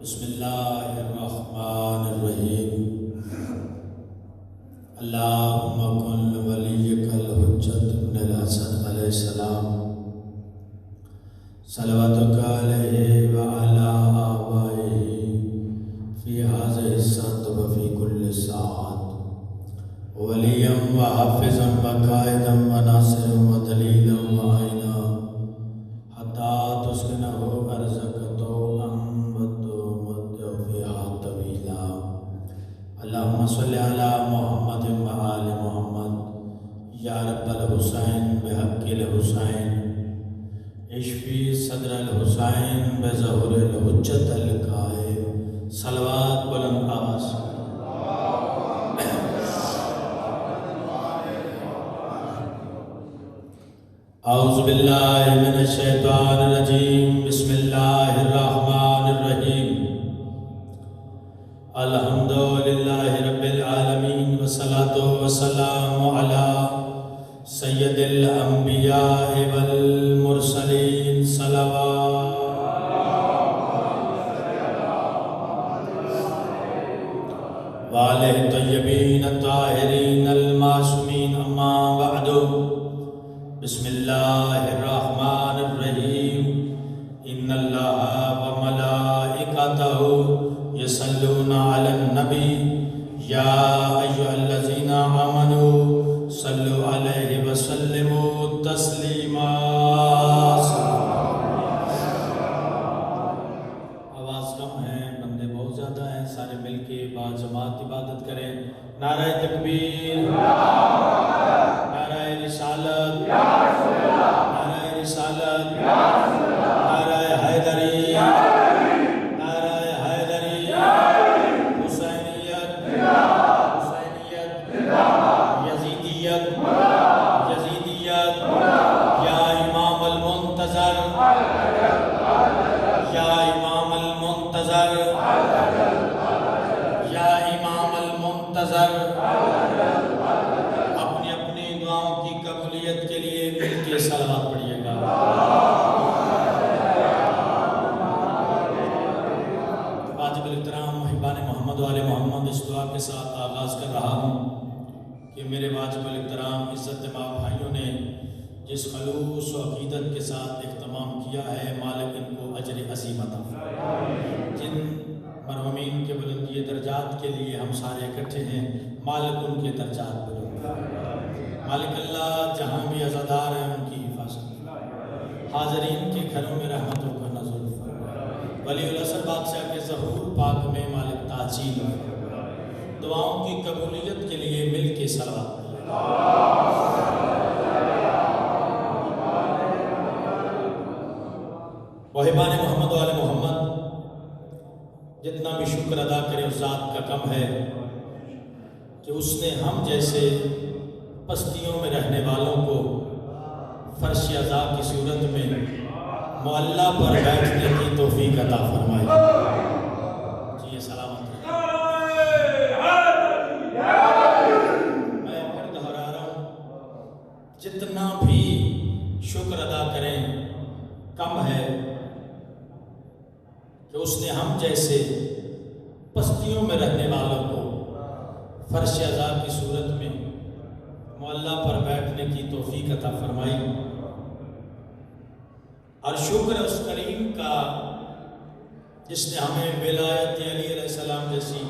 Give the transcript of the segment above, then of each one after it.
بسم اللہ الرحمن الرحیم اللہم کن ولیک الحجت ابن الحسن علیہ السلام صلواتک علیہ وعلا آبائہ فی هذه الساعة وفی کل ساعت ولیا وحافظا وقائدا وناصرا ودلیلا وعینا حتی تسکنہ ارزق اللہم صلی علی محمد و آل محمد یا رب الحسین بحق الحسین اشفی صدر الحسین بظہور الحجت القائم صلوات بلند آواز اعوذ باللہ من الشیطان الرجیم بسم اللہ الرحمن الرحیم الحمدللہ رب العالمین والصلاة والسلام علی سید الانبیاء والمرسلین صلوات وآلہ طیبین الطاہرین المعصومین اما بعد بسم اللہ الرحمن الرحیم ان اللہ وملائکتہ یصلون علی النبی یا ایھا الذین آمنوا صلوا علیہ وسلموا تسلیما آواز کم ہے بندے بہت زیادہ ہیں سارے مل کے باجماعت عبادت کریں نعرہ تکبیر نعرہ رسالت نعرہ رسالت نعرہ حیدری اپنی اپنی دعاؤں کی قبولیت کے لیے مل کے صلوات پڑھیے گا واجب الاحترام محبان محمد والے محمد اس دعا کے ساتھ آغاز کر رہا ہوں کہ میرے واجب الاحترام عزت مآب بھائیوں نے جس خلوص و عقیدت کے ساتھ اہتمام کیا ہے مالک ان کو اجر عظیم عطا فرمائے جن مرحومین کے بلندی درجات کے لیے ہم سارے اکٹھے ہیں مالک ان کے درجات بلند فرمائے مالک اللہ جہاں بھی عزادار ہیں ان کی حفاظت حاضرین کے گھروں میں رحمتوں کا نزول فرمائے ولی العصر بادشاہ کے ظہور پاک میں مالک تعجیل فرمائے دعاؤں کی قبولیت کے لیے مل کے صلوات محبان محمد والے محمد جتنا بھی شکر ادا کرے اس ذات کا کم ہے کہ اس نے ہم جیسے پستیوں میں رہنے والوں کو فرش عزا کی صورت میں معلّہ پر بیٹھنے کی توفیق عطا فرمائی جی سلامت میں پھر دہرا رہا ہوں جتنا بھی شکر ادا کریں کم ہے کہ اس نے ہم جیسے پستیوں میں رہنے والوں کو فرش عزا کی صورت میں معلّہ پر بیٹھنے کی توفیق عطا فرمائی اور شکر اس کریم کا جس نے ہمیں ولایت علی علیہ السلام جیسی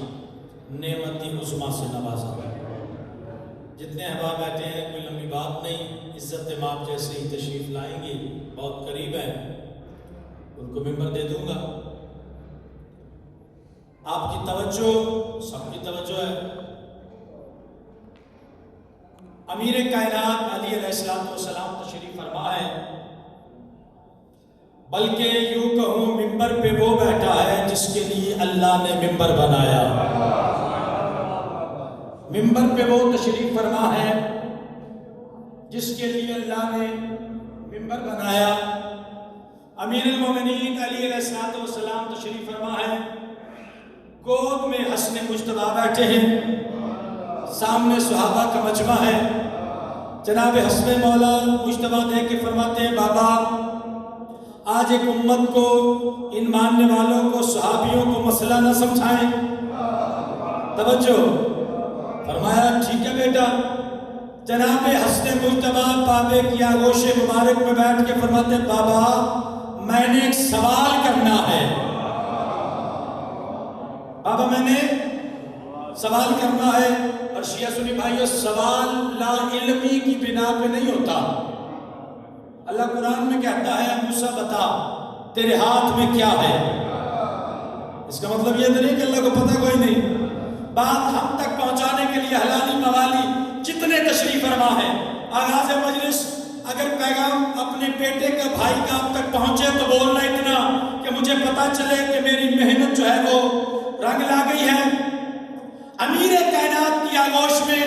نعمت عظمیٰ سے نوازا جتنے احباب بیٹھے ہیں کوئی لمبی بات نہیں عزت مآب جیسے ہی تشریف لائیں گے بہت قریب ہیں ان کو ممبر دے دوں گا آپ کی توجہ سب کی توجہ ہے امیر کائنات علی علیہ السلام تشریف فرما ہے بلکہ یوں کہوں ممبر پہ وہ بیٹھا ہے جس کے لیے اللہ نے ممبر بنایا ممبر پہ وہ تشریف فرما ہے جس کے لیے اللہ نے ممبر بنایا امیر المومنین علی علیہ السلام تشریف فرما ہے گود میں حسن مجتبیٰ بیٹھے ہیں سامنے صحابہ کا مجمع ہے جناب حسن مولا مجتبیٰ دے کے فرماتے ہیں بابا آج ایک امت کو، ان ماننے والوں کو، صحابیوں کو مسئلہ نہ سمجھائیں۔ توجہ فرمایا ٹھیک ہے بیٹا۔ جناب حسن مجتبیٰ بابے کی آغوش مبارک میں بیٹھ کے فرماتے بابا میں نے ایک سوال کرنا ہے، بابا میں نے سوال کرنا ہے۔ اور شیعہ سنی بھائیو، سوال لا علمی کی بنا پہ نہیں ہوتا۔ اللہ قرآن میں کہتا ہے موسیٰ بتا تیرے ہاتھ میں کیا ہے۔ اس کا مطلب یہ نہیں کہ اللہ کو پتہ کوئی نہیں۔ بات ہم تک پہنچانے کے لیے حلالی موالی جتنے تشریف فرما ہے، آغاز مجلس اگر پیغام اپنے بیٹے کا، بھائی کا آپ تک پہنچے تو بولنا اتنا کہ مجھے پتا چلے کہ میری محنت جو ہے وہ رنگ لا گئی ہے۔ امیر کائنات کی آغوش میں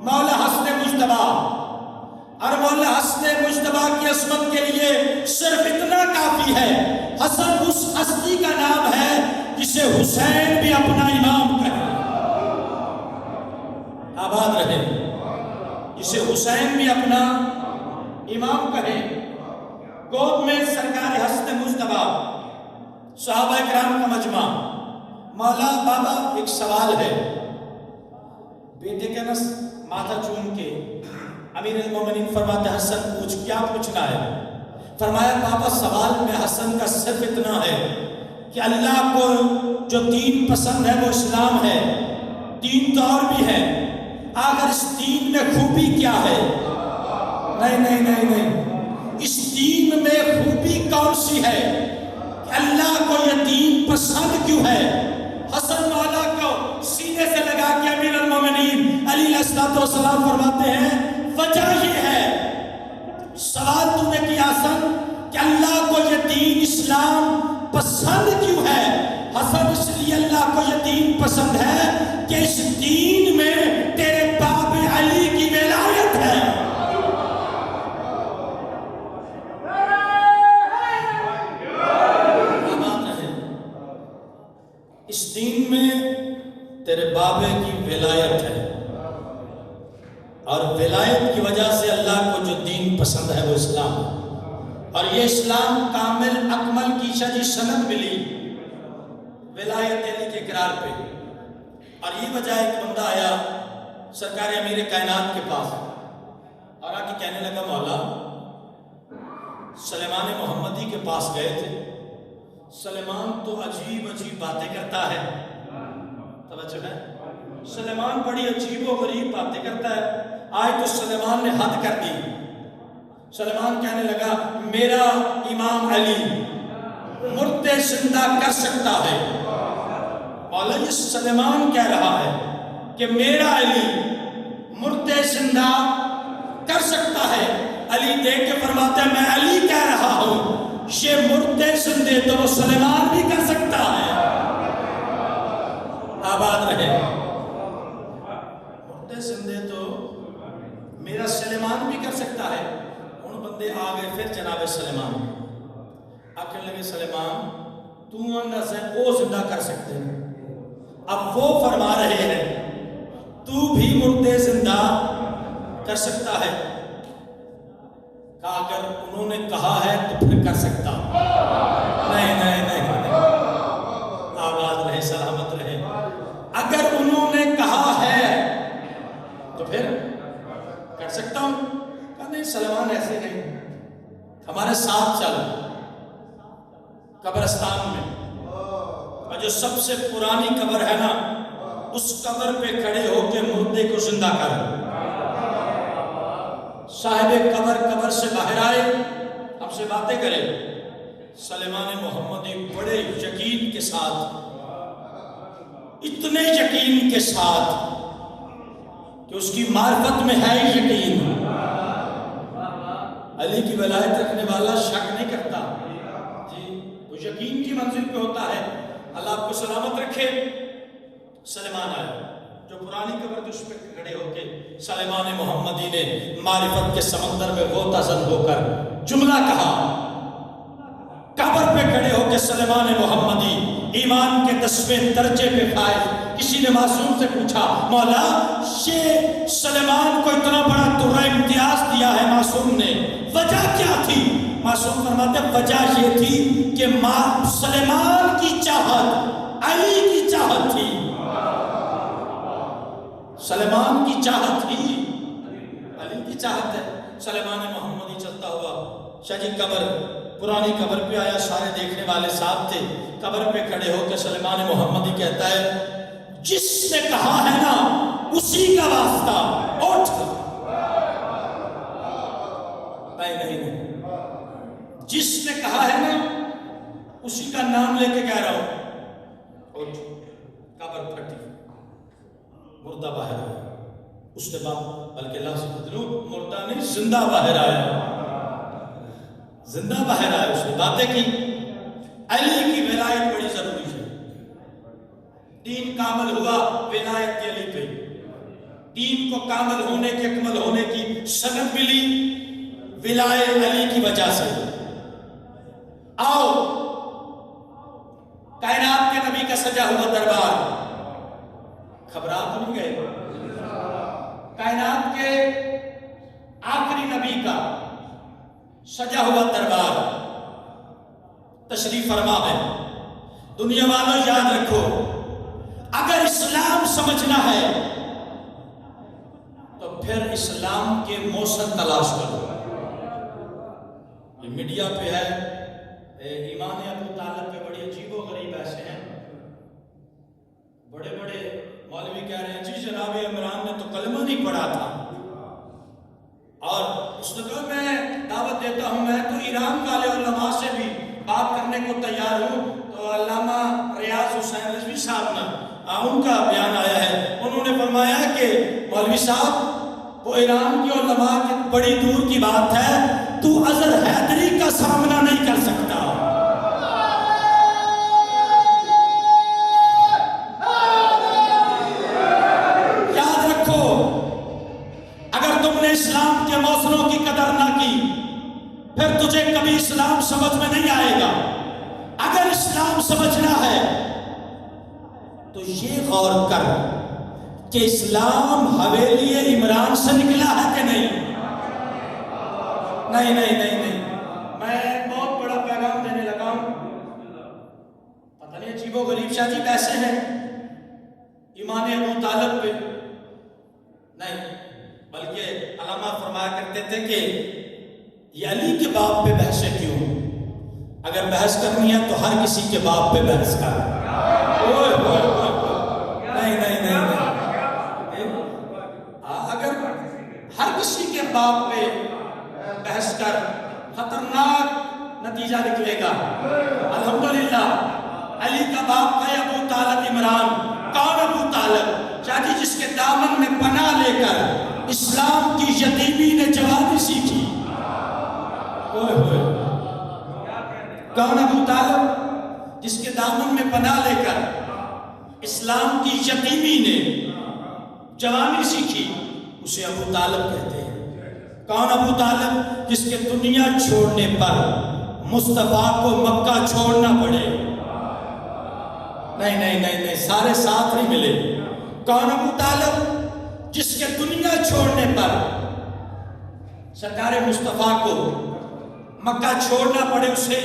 مولا حسن مجتبیٰ، اور مولا حسن مجتبیٰ کی عصمت کے لیے صرف اتنا کافی ہے، حسن اس ہستی کا نام ہے جسے حسین بھی اپنا امام کہے، آباد رہے، جسے حسین بھی اپنا امام کہے۔ گود میں سرکار حسن مجتبیٰ، صحابہ کرام کا مجمع۔ مولا بابا ایک سوال ہے، بیٹے کا نس ماتھا چوم کے امیر المومنین فرماتے حسن پوچھ، کیا پوچھنا ہے؟ فرمایا بابا سوال میں حسن کا صرف اتنا ہے کہ اللہ کو جو دین پسند ہے وہ اسلام ہے، دین تو اور بھی ہے، اگر اس دین میں خوبی کیا ہے؟ نہیں نہیں نہیں نہیں، اس دین میں خوبی کون سی ہے کہ اللہ کو یہ دین پسند کیوں ہے؟ حسن مولا کو سینے سے لگا کے امیر المومنین علی علیہ السلام فرماتے ہیں وجہ یہ ہے، سوال تم نے کیا حسن کہ اللہ کو یہ دین اسلام پسند کیوں ہے؟ حسن اس لیے اللہ کو یہ دین پسند ہے کہ اس دین میں تیرے باپ علی کی ولایت ہے۔ اس دین میں تیرے بابے کی ولایت ہے، اور ولایت کی وجہ سے اللہ کو جو دین پسند ہے وہ اسلام ہے، اور یہ اسلام کامل اکمل کی شجی سند ملی ولایت علی کے اقرار پہ۔ اور یہ وجہ ایک بندہ آیا سرکار امیر کائنات کے پاس اور آ کے کہنے لگا مولا سلیمان محمدی کے پاس گئے تھے، سلیمان تو عجیب عجیب باتیں کرتا ہے، توجہ ہے، سلیمان بڑی عجیب و غریب باتیں کرتا ہے، آج تو سلیمان نے حد کر دی۔ سلیمان کہنے لگا میرا امام علی مردے زندہ کر سکتا ہے۔ مولا یہ سلیمان کہہ رہا ہے کہ میرا علی مردے زندہ کر سکتا ہے۔ علی دیکھ کے فرماتے ہیں میں علی کہہ رہا ہوں یہ مردے زندے تو وہ سلیمان بھی کر سکتا ہے۔ آباد رہے، مردے زندے تو میرا سلیمان بھی کر سکتا ہے۔ ان بندے آگئے پھر جناب سلیمان آکر لگے سلیمان تو اندازہ وہ زندہ کر سکتے ہیں، اب وہ فرما رہے ہیں تو بھی مردے زندہ کر سکتا ہے۔ کہا اگر انہوں نے کہا ہے تو پھر کر سکتا، نہیں نہیں نہیں، آباد رہے، سلامت رہے، اگر انہوں نے کہا ہے تو پھر کر سکتا ہوں۔ کہا نہیں سلیمان ایسے نہیں، ہمارے ساتھ چل قبرستان میں، اور جو سب سے پرانی قبر ہے نا اس قبر پہ کھڑے ہو کے مردے کو زندہ کر۔ صاحب قبر سے باہر آئے، ہم سے باتیں کرے۔ سلیمان محمدی بڑے یقین کے ساتھ، اتنے یقین کے ساتھ کہ اس کی معرفت میں ہے یقین، علی کی ولایت رکھنے والا شک نہیں کرتا جی، وہ یقین کی منزل پہ ہوتا ہے۔ اللہ آپ کو سلامت رکھے۔ سلیمان آئے، جو پرانی قبر تھی اس پہ کھڑے ہو کے سلیمان محمدی نے معرفت کے سمندر میں غوطہ زن ہو کر جملہ کہا۔ قبر پہ کھڑے ہو کے سلیمان محمدی ایمان کے 10ویں درجے پہ فائز۔ کسی نے معصوم سے پوچھا مولا یہ سلیمان کو اتنا بڑا ترہ امتیاز دیا ہے معصوم نے، وجہ کیا تھی؟ معصوم فرماتے ہیں وجہ یہ تھی کہ سلیمان کی چاہت علی کی چاہت تھی، سلیمان کی چاہت تھی، علی کی چاہت ہے۔ سلیمان محمدی چلتا ہوا شاہ جی قبر، پرانی قبر پہ آیا، سارے دیکھنے والے ساتھ تھے، قبر پہ کھڑے ہو کے سلیمان محمدی کہتا ہے جس نے کہا ہے نا اسی کا واسطہ اٹھ۔ نہیں، جس نے کہا ہے نا اسی کا نام لے کے کہہ رہا ہوں، اٹھ۔ قبر پھٹی، مردہ باہر آیا، اس کے بعد بلکہ لفظ بدلو، مردہ نہیں زندہ باہر آیا، زندہ باہر آیا۔ اس نے باتیں کی، علی کی ولایت بڑی ضروری ہے، دین کامل ہوا ولایت کے علی پہ، دین کو کامل ہونے کے اکمل ہونے کی سند ملی ولایت علی کی وجہ سے۔ آؤ کائنات کے نبی کا سجا ہوا دربار، گھبرا تو نہیں گئے؟ کائنات کے آخری نبی کا سجا ہوا دربار تشریف فرما ہے۔ دنیا والوں یاد رکھو، اگر اسلام سمجھنا ہے تو پھر اسلام کے موسم تلاش کرو۔ یہ میڈیا پہ ہے، ایمان ابو طالب پہ بڑی عجیب و غریب ایسے ہیں، بڑے بڑے مولوی کہہ رہے ہیں جی جناب عمران نے تو کلمہ نہیں پڑھا تھا، اور اس نے کہا میں دعوت دیتا ہوں، میں تو ایران والے علماء سے بھی بات کرنے کو تیار ہوں۔ تو علامہ ریاض حسین رضوی صاحب نے ان کا بیان آیا ہے، انہوں نے فرمایا کہ مولوی صاحب وہ ایران کے علماء کی بڑی دور کی بات ہے، تو اظہر حیدری کا سامنا نہیں کر سکتا۔ یاد رکھو، اگر تم نے اسلام کے موثروں کی قدر نہ کی پھر تجھے کبھی اسلام سمجھ میں نہیں آئے گا۔ اگر اسلام سمجھنا ہے تو یہ غور کر کہ اسلام حویلی عمران سے نکلا ہے کہ نہیں؟ نہیں، میں بہت بڑا پیغام دینے لگا ہوں، پتہ نہیں عجیب و غریب شاہ جی کیسے ہیں ایمان ابو طالب پہ، نہیں بلکہ علامہ فرمایا کرتے تھے کہ یہ علی کے باپ پہ بحثیں کیوں؟ اگر بحث کرنی ہے تو ہر کسی کے باپ پہ بحث کر۔ نہیں، اگر ہر کسی کے باپ پہ بحث کر خطرناک نتیجہ نکلے گا۔ الحمدللہ علی کا باپ ہے ابو طالب عمران۔ کون ابو طالب؟ چاچی جس کے دامن میں پناہ لے کر اسلام کی یتیمی نے جوانی سیکھی۔ کون ابو طالب؟ جس کے دامن میں پناہ لے کر اسلام کی یتیمی نے جوانی سیکھی، اسے ابو طالب کہتے ہیں۔ کون ابو طالب؟ جس کے دنیا چھوڑنے پر مصطفیٰ کو مکہ چھوڑنا پڑے۔ نہیں، سارے ساتھ نہیں ملے۔ کون ابو طالب؟ جس کے دنیا چھوڑنے پر سرکار مصطفیٰ کو مکہ چھوڑنا پڑے، اسے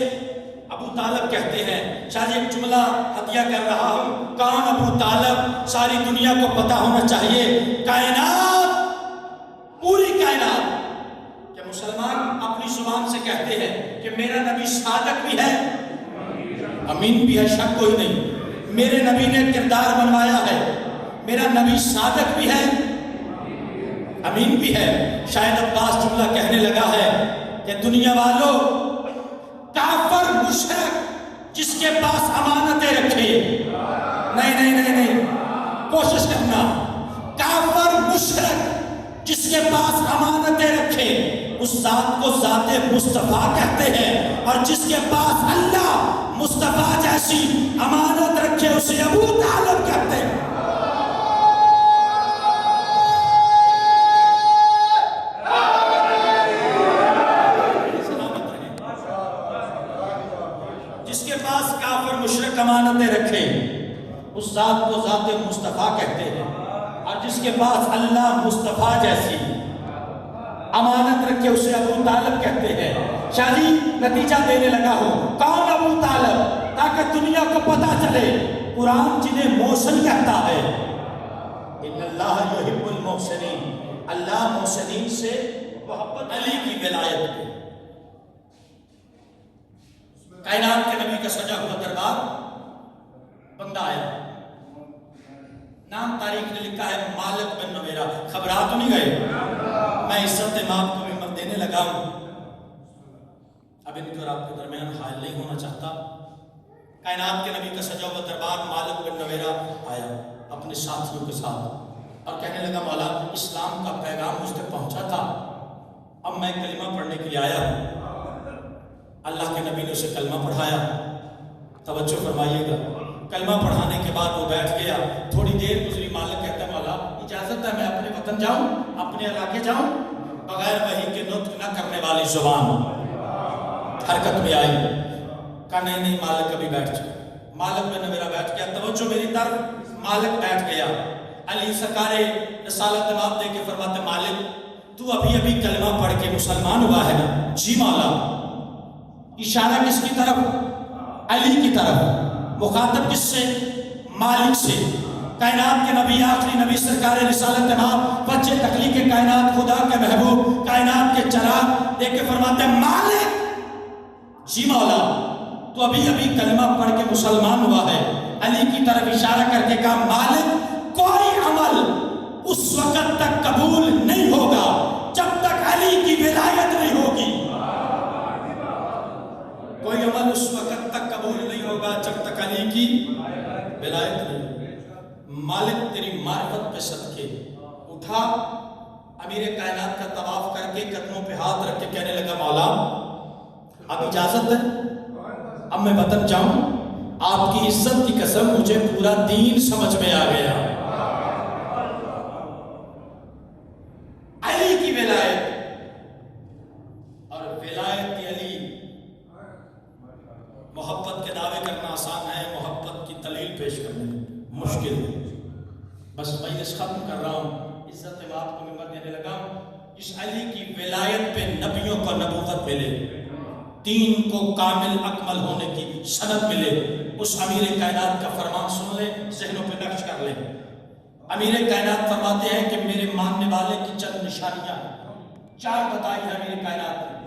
ابو طالب کہتے ہیں۔ شاہ جی ایک جملہ ہدیہ کر رہا ہوں، کون ابو طالب؟ ساری دنیا کو پتا ہونا چاہیے، کائنات، پوری کائنات کہ مسلمان اپنی زبان سے کہتے ہیں کہ میرا نبی صادق بھی ہے، امین بھی ہے، شک کوئی نہیں۔ میرے نبی نے کردار بنوایا ہے، میرا نبی صادق بھی ہے، امین بھی ہے۔ شاید عباس جملہ کہنے لگا ہے کہ دنیا والوں، کافر مشرک جس کے پاس امانتیں رکھے، نہیں، کوشش کرنا، کافر مشرک جس کے پاس امانتیں رکھے اس ذات کو ذات مصطفیٰ کہتے ہیں، اور جس کے پاس اللہ مصطفیٰ جیسی امانت رکھے اسے ابو طالب کہتے ہیں۔ جس کے پاس کافر مشرک امانتیں رکھے اس ذات کو ذات مصطفیٰ کہتے ہیں، اور جس کے پاس اللہ مصطفیٰ جیسی امانت رکھے کے اسے ابو طالب کہتے ہیں۔ شاہ جی نتیجہ دینے لگا ہوں، کون ابو طالب؟ تاکہ دنیا کو پتا چلے قرآن جنہیں محسن کہتا ہے، ان اللہ یحب المحسنین، اللہ محسنین سے محبت، علی کی ولایت پہ کائنات کے نبی کا سجا ہوا دربار بندہ آیا، نام تاریخ نے لکھا ہے مالک بن نویرہ، خبرات تو نہیں گئے، میں عزت امام کو ممبر دینے لگا ہوں، اب ان کے اور آپ کے درمیان حائل نہیں ہونا چاہتا۔ کائنات کے نبی کا سجا ہوا دربار مالک بن نویرہ آیا اپنے ساتھیوں کے ساتھ اور کہنے لگا مولا اسلام کا پیغام مجھ تک پہنچا تھا، اب میں کلمہ پڑھنے کے لیے آیا ہوں۔ اللہ کے نبی نے اسے کلمہ پڑھایا، توجہ فرمائیے گا، کلمہ پڑھانے کے بعد وہ بیٹھ گیا، تھوڑی دیر گزری، مالک کہتا ہے مولا اجازت ہے میں اپنے وطن جاؤں، اپنے علاقے جاؤں؟ بغیر وحی کے نطق نہ کرنے والی زبان حرکت میں آئی، کہا نہیں نہیں مالک ابھی بیٹھ جائے۔ مالک بن نویرہ بیٹھ گیا، توجہ میری طرف، مالک بیٹھ گیا۔ علی سرکار رسالت باب دے کے فرماتے مالک تو ابھی ابھی کلمہ پڑھ کے مسلمان ہوا ہے نا؟ جی مولا۔ اشارہ کس کی طرف؟ علی کی طرف، مخاطب کس سے؟ مالک سے۔ کائنات کے نبی، آخری نبی سرکار رسالت باب، بچے تخلیق کائنات، خدا کے محبوب، کائنات کے چراغ دیکھ کے فرماتے مالک جی مولا تو ابھی ابھی کلمہ پڑھ کے مسلمان ہوا ہے۔ علی کی طرف اشارہ کر کے کہا مالک کوئی عمل اس وقت تک قبول نہیں ہوگا جب تک علی کی ولایت نہیں ہوگی، کوئی عمل اس وقت تک قبول نہیں ہوگا جب تک علی کی ولایت نہیں ہوگی۔ مالک تیری معرفت پہ صدقے اٹھا، امیر کائنات کا طواف کر کے قدموں پہ ہاتھ رکھ کے کہنے لگا مولا اب اجازت ہے اب میں وطن جاؤں؟ آپ کی عزت کی قسم مجھے پورا دین سمجھ میں آ گیا، علی کی ولایت اور ولایت علی، محبت کے دعوے کرنا آسان ہے، محبت کی دلیل پیش کرنا مشکل ہے۔ بس مجلس ختم کر رہا ہوں، عزت بات کو ممبر دینے لگا ہوں۔ اس علی کی ولایت پہ نبیوں کو نبوت ملے، دین کو کامل اکمل ہونے کی سند ملے، اس امیر کائنات کا فرمان سن لے، ذہنوں پہ نقش کر لے۔ امیر کائنات فرماتے ہیں کہ میرے ماننے والے کی چند نشانیاں چار بتائی ہیں امیر کائنات نے،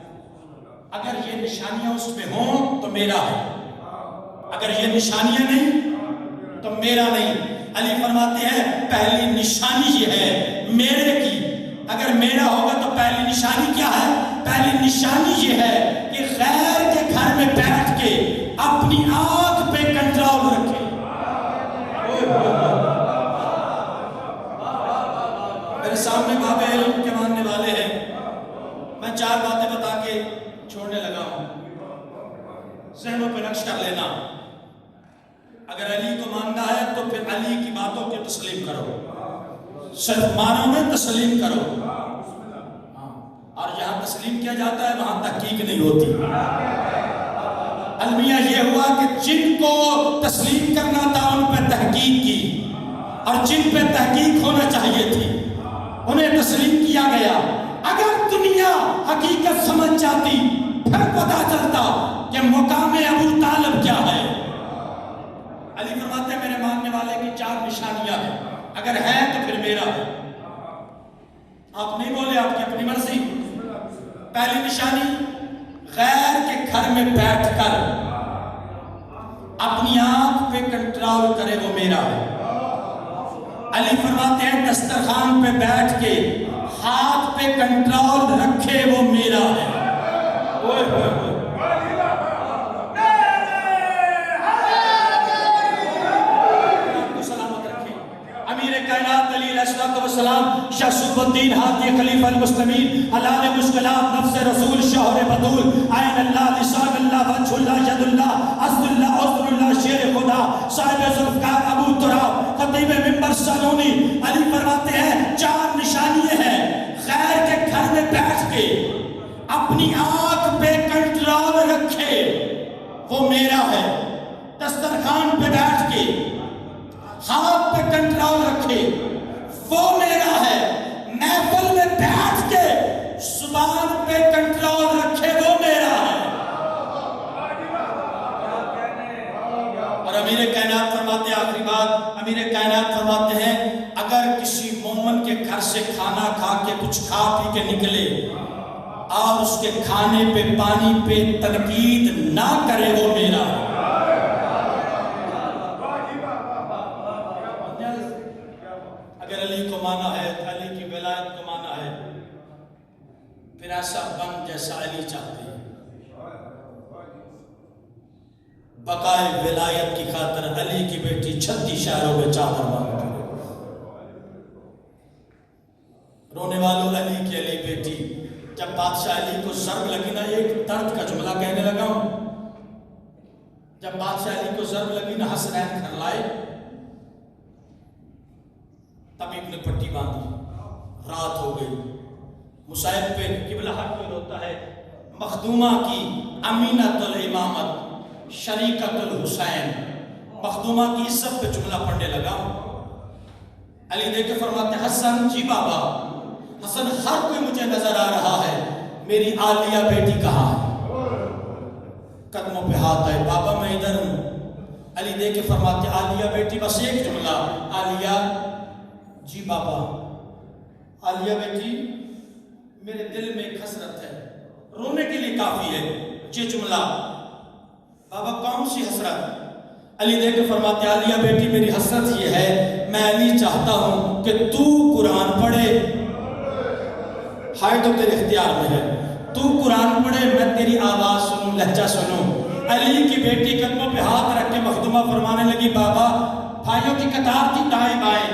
اگر یہ نشانیاں اس میں ہوں تو میرا ہے، اگر یہ نشانیاں نہیں تو میرا نہیں۔ علی فرماتے ہیں پہلی نشانی یہ ہے میرے کی، اگر میرا ہوگا تو پہلی نشانی کیا ہے؟ پہلی نشانی یہ ہے کہ غیر کے گھر میں بیٹھ کے اپنی آنکھ پہ کنٹرول رکھے۔ میرے سامنے باب علم کے ماننے والے ہیں، میں چار باتیں بتا کے چھوڑنے لگا ہوں، ذہنوں پہ نقش کر لینا۔ اگر علی کو ماننا ہے تو پھر علی کی باتوں کو تسلیم کرو، صرف مانو میں تسلیم کرو، اور جہاں تسلیم کیا جاتا ہے وہاں تحقیق نہیں ہوتی۔ المیہ یہ ہوا کہ جن کو تسلیم کرنا تھا ان پہ تحقیق کی، اور جن پہ تحقیق ہونا چاہیے تھی انہیں تسلیم کیا گیا۔ اگر دنیا حقیقت سمجھ جاتی پھر پتا چلتا کہ مقام ابو طالب کیا ہے۔ علی فرماتے ہیں میرے ماننے والے کی چار نشانیاں ہیں، اگر ہے تو پھر میرا ہے۔ آپ نہیں بولے، آپ کی اپنی مرضی۔ پہلی نشانی، غیر کے گھر میں بیٹھ کر اپنی آنکھ پہ کنٹرول کرے، وہ میرا ہے۔ علی فرماتے ہیں دسترخوان پہ بیٹھ کے ہاتھ پہ کنٹرول رکھے، وہ میرا ہے۔ والسلام شمس الدین ہادی خلیفہ المسلمین علال مشکلات نفس رسول شہر بطول عین اللہ لسان اللہ وجہ اللہ ید اللہ عزد اللہ عزد اللہ شیر خدا صاحب ذوالفقار ابو تراب خطیب ممبر سالونی۔ علی فرماتے ہیں چار نشانی ہیں، غیر کے گھر میں بیٹھ کے اپنی آنکھ پہ کنٹرول رکھے، وہ میرا ہے۔ دسترخوان پہ بیٹھ کے ہاتھ پہ کنٹرول رکھے، وہ میرا ہے۔ محفل میں بیٹھ کے زبان پہ کچھ کھا پی کے نکلے اور اس کے کھانے پہ پانی پہ تنقید نہ کرے وہ میرا اگر علی کو مانا ہے، علی کی ولایت کو مانا ہے، پھر ایسا بن جیسا علی چاہتے ہیں۔ بقائے ولایت کی خاطر علی کی بیٹی 36 شہروں میں چادر مانگتی ہے۔ رونے والوں علی کی علی بیٹی، جب بادشاہ علی کو ضرب لگی نا، ایک درد کا جملہ کہنے لگا ہوں، جب بادشاہ علی کو ضرب لگی نا حسنین گھر لائے، طبیب نے پٹی باندھی، رات ہو گئی، مصائب پہ قبلہ حق پہ ہوتا ہے، مخدومہ کی امینۃ الامامت شریکۃ الحسین، مخدومہ کی عزت پہ جملہ پڑھنے لگا۔ علی دیکھ کے فرماتے ہیں حسن جی بابا، حسن ہر کوئی مجھے نظر آ رہا ہے، میری عالیہ بیٹی کہاں ہے؟ قدموں پہ ہاتھ آئے، بابا میں ادھر ہوں۔ علی دیکھ کے فرماتے ہیں عالیہ بیٹی، بس ایک جملہ، عالیہ جی بابا، عالیہ بیٹی میرے دل میں ایک حسرت ہے، رونے کے لیے کافی ہے یہ جملہ، بابا کون سی حسرت؟ علی دیکھ کے فرماتے ہیں عالیہ بیٹی میری حسرت یہ ہے، میں علی چاہتا ہوں کہ تو قرآن پڑھے، ہائے تو تیرے اختیار میں ہے، تو قرآن پڑھے، میں تیری آواز سنوں، لہجہ سنوں۔ علی کی بیٹی قدموں پہ ہاتھ رکھ کے مخدومہ فرمانے لگی بابا بھائیوں کی قطار تھی دائیں بائیں،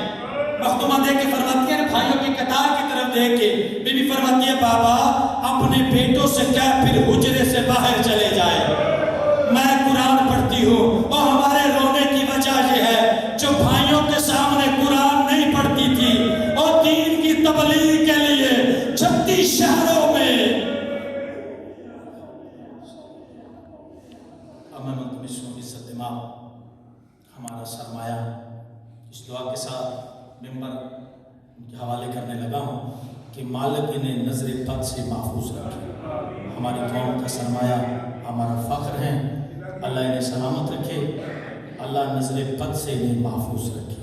مخدومہ دیکھ کے فرماتی ہے بھائیوں کی قطار کی طرف دیکھ کے بی بی فرماتی ہے بابا اپنے بیٹوں سے کیا پھر حجرے سے باہر چلے جائے، میں قرآن پڑھتی ہوں، اور ہمارے رونے کی وجہ یہ ہے جو بھائیوں کے سامنے قرآن نہیں پڑھتی تھی اور دین کی تبلیغ کے لیے 36 شہروں میں امن و تمشن کی صدمہ ہمارا سرمایہ۔ اس دعا کے ساتھ ممبر کے حوالے کرنے لگا ہوں کہ مالک انہیں نظر بد سے محفوظ رکھے، ہماری قوم کا سرمایہ ہمارا فخر ہے، اللہ انہیں سلامت رکھے، اللہ نظر بد سے انہیں محفوظ رکھے۔